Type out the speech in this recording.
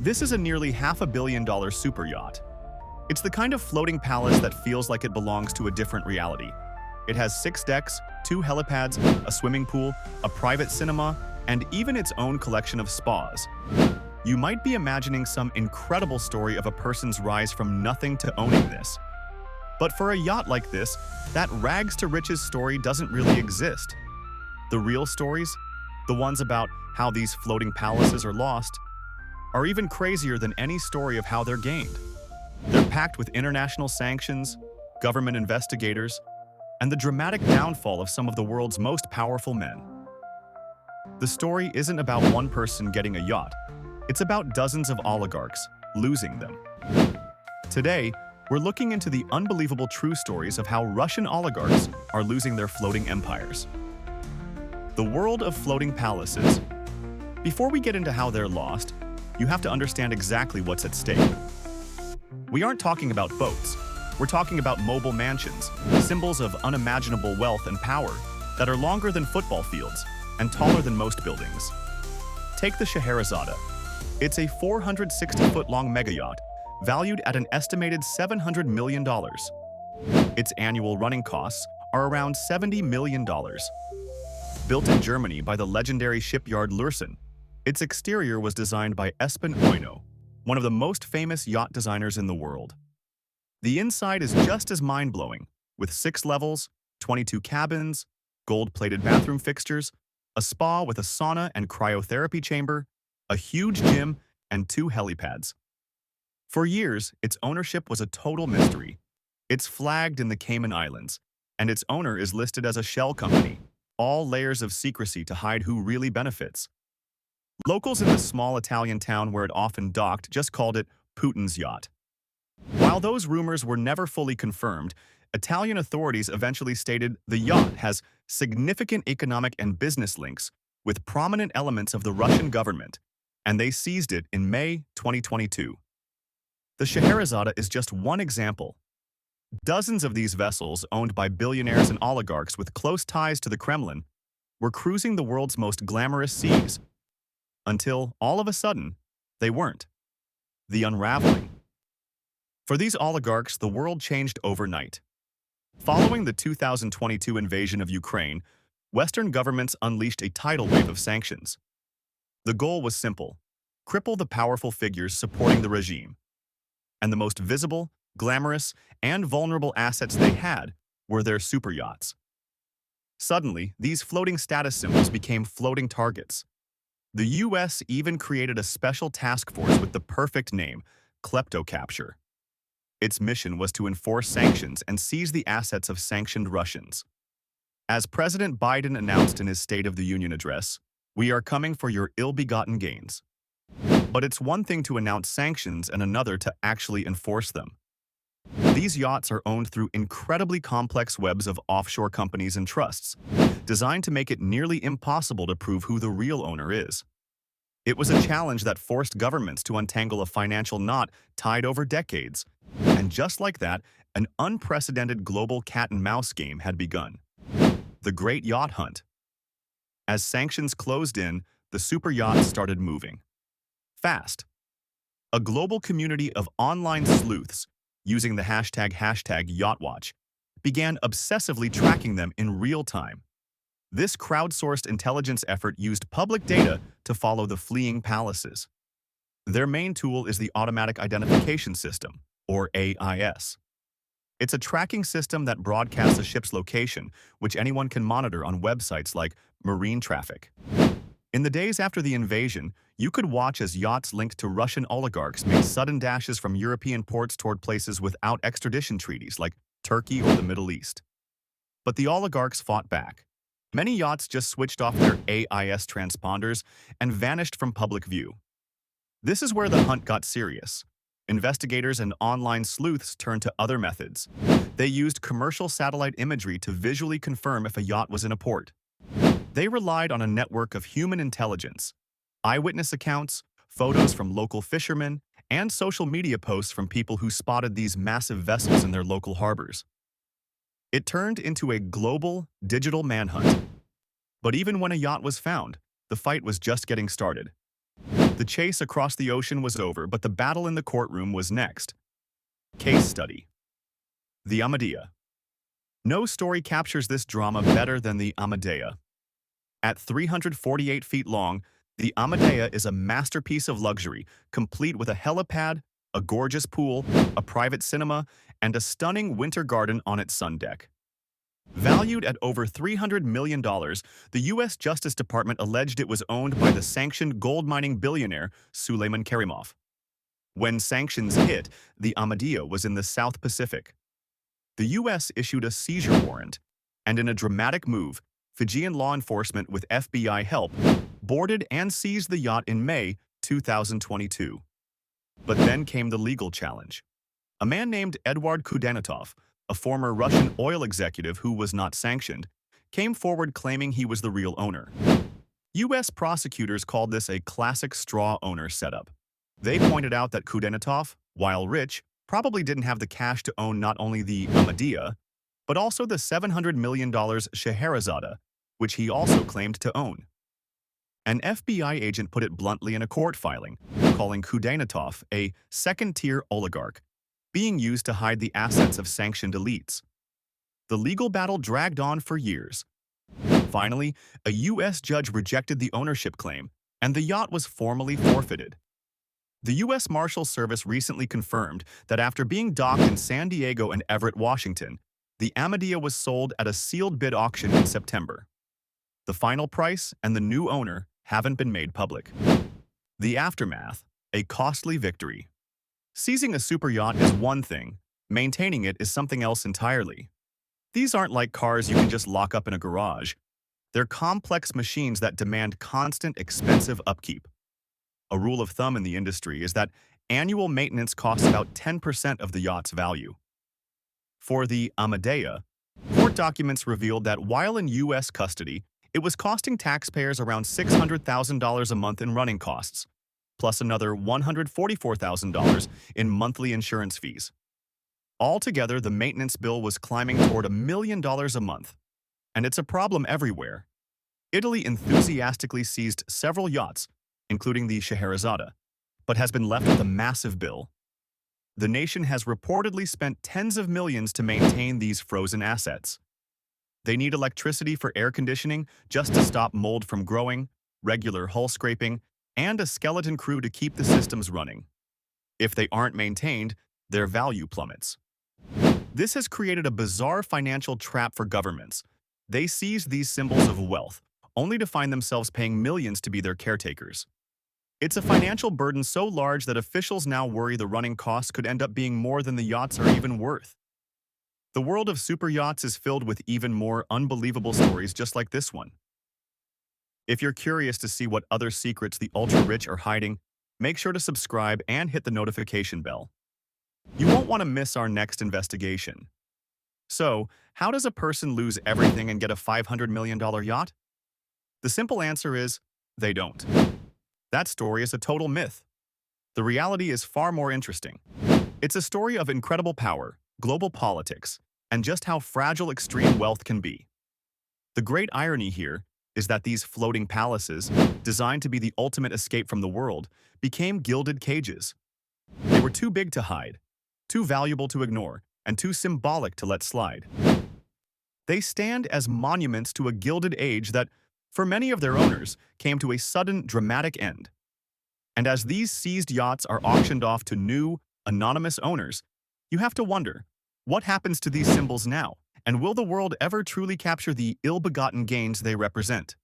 This is a nearly $500 million super yacht. It's the kind of floating palace that feels like it belongs to a different reality. It has 6 decks, 2 helipads, a swimming pool, a private cinema, and even its own collection of spas. You might be imagining some incredible story of a person's rise from nothing to owning this. But for a yacht like this, that rags to riches story doesn't really exist. The real stories, the ones about how these floating palaces are lost, are even crazier than any story of how they're gained. They're packed with international sanctions, government investigators, and the dramatic downfall of some of the world's most powerful men. The story isn't about one person getting a yacht. It's about dozens of oligarchs losing them. Today, we're looking into the unbelievable true stories of how Russian oligarchs are losing their floating empires. The world of floating palaces. Before we get into how they're lost, you have to understand exactly what's at stake. We aren't talking about boats. We're talking about mobile mansions, symbols of unimaginable wealth and power that are longer than football fields and taller than most buildings. Take the Scheherazade. It's a 460-foot-long mega yacht valued at an estimated $700 million. Its annual running costs are around $70 million. Built in Germany by the legendary shipyard Lürssen, its exterior was designed by Espen Oino, one of the most famous yacht designers in the world. The inside is just as mind-blowing, with 6 levels, 22 cabins, gold-plated bathroom fixtures, a spa with a sauna and cryotherapy chamber, a huge gym, and 2 helipads. For years, its ownership was a total mystery. It's flagged in the Cayman Islands, and its owner is listed as a shell company, all layers of secrecy to hide who really benefits. Locals in the small Italian town where it often docked just called it Putin's yacht. While those rumors were never fully confirmed, Italian authorities eventually stated the yacht has significant economic and business links with prominent elements of the Russian government, and they seized it in May 2022. The Scheherazade is just one example. Dozens of these vessels, owned by billionaires and oligarchs with close ties to the Kremlin, were cruising the world's most glamorous seas. Until, all of a sudden, they weren't. The unraveling. For these oligarchs, the world changed overnight. Following the 2022 invasion of Ukraine, Western governments unleashed a tidal wave of sanctions. The goal was simple: cripple the powerful figures supporting the regime. And the most visible, glamorous, and vulnerable assets they had were their super yachts. Suddenly, these floating status symbols became floating targets. The US even created a special task force with the perfect name, Kleptocapture. Its mission was to enforce sanctions and seize the assets of sanctioned Russians. As President Biden announced in his State of the Union address, "We are coming for your ill-begotten gains." But it's one thing to announce sanctions and another to actually enforce them. These yachts are owned through incredibly complex webs of offshore companies and trusts, designed to make it nearly impossible to prove who the real owner is. It was a challenge that forced governments to untangle a financial knot tied over decades. And just like that, an unprecedented global cat-and-mouse game had begun. The Great Yacht Hunt. As sanctions closed in, the super yachts started moving. Fast. A global community of online sleuths, using the hashtag #YachtWatch, began obsessively tracking them in real time. This crowdsourced intelligence effort used public data to follow the fleeing palaces. Their main tool is the Automatic Identification System, or AIS. It's a tracking system that broadcasts a ship's location, which anyone can monitor on websites like Marine Traffic. In the days after the invasion, you could watch as yachts linked to Russian oligarchs made sudden dashes from European ports toward places without extradition treaties like Turkey or the Middle East. But the oligarchs fought back. Many yachts just switched off their AIS transponders and vanished from public view. This is where the hunt got serious. Investigators and online sleuths turned to other methods. They used commercial satellite imagery to visually confirm if a yacht was in a port. They relied on a network of human intelligence, eyewitness accounts, photos from local fishermen, and social media posts from people who spotted these massive vessels in their local harbors. It turned into a global, digital manhunt. But even when a yacht was found, the fight was just getting started. The chase across the ocean was over, but the battle in the courtroom was next. Case study. The Amadea. No story captures this drama better than the Amadea. At 348 feet long, the Amadea is a masterpiece of luxury, complete with a helipad, a gorgeous pool, a private cinema, and a stunning winter garden on its sun deck. Valued at over $300 million, the U.S. Justice Department alleged it was owned by the sanctioned gold mining billionaire Suleiman Karimov. When sanctions hit, the Amadea was in the South Pacific. The U.S. issued a seizure warrant, and in a dramatic move, Fijian law enforcement with FBI help boarded and seized the yacht in May 2022. But then came the legal challenge. A man named Eduard Kudanitov, a former Russian oil executive who was not sanctioned, came forward claiming he was the real owner. U.S. prosecutors called this a classic straw owner setup. They pointed out that Kudanitov, while rich, probably didn't have the cash to own not only the Amadea, but also the $700 million Scheherazade, which he also claimed to own. An FBI agent put it bluntly in a court filing, calling Kudanitov a second-tier oligarch, being used to hide the assets of sanctioned elites. The legal battle dragged on for years. Finally, a U.S. judge rejected the ownership claim, and the yacht was formally forfeited. The U.S. Marshals Service recently confirmed that after being docked in San Diego and Everett, Washington, the Amadea was sold at a sealed bid auction in September. The final price and the new owner haven't been made public. The aftermath, a costly victory. Seizing a super yacht is one thing, maintaining it is something else entirely. These aren't like cars you can just lock up in a garage. They're complex machines that demand constant, expensive upkeep. A rule of thumb in the industry is that annual maintenance costs about 10% of the yacht's value. For the Amadea, court documents revealed that while in U.S. custody, it was costing taxpayers around $600,000 a month in running costs, plus another $144,000 in monthly insurance fees. Altogether, the maintenance bill was climbing toward $1 million a month. And it's a problem everywhere. Italy enthusiastically seized several yachts, including the Scheherazade, but has been left with a massive bill. The nation has reportedly spent tens of millions to maintain these frozen assets. They need electricity for air conditioning just to stop mold from growing, regular hull scraping, and a skeleton crew to keep the systems running. If they aren't maintained, their value plummets. This has created a bizarre financial trap for governments. They seize these symbols of wealth, only to find themselves paying millions to be their caretakers. It's a financial burden so large that officials now worry the running costs could end up being more than the yachts are even worth. The world of super yachts is filled with even more unbelievable stories just like this one. If you're curious to see what other secrets the ultra-rich are hiding, make sure to subscribe and hit the notification bell. You won't want to miss our next investigation. So, how does a person lose everything and get a $500 million yacht? The simple answer is, they don't. That story is a total myth. The reality is far more interesting. It's a story of incredible power, global politics, and just how fragile extreme wealth can be. The great irony here is that these floating palaces, designed to be the ultimate escape from the world, became gilded cages. They were too big to hide, too valuable to ignore, and too symbolic to let slide. They stand as monuments to a gilded age that, for many of their owners, came to a sudden, dramatic end. And as these seized yachts are auctioned off to new, anonymous owners, you have to wonder, what happens to these symbols now? And will the world ever truly capture the ill-begotten gains they represent?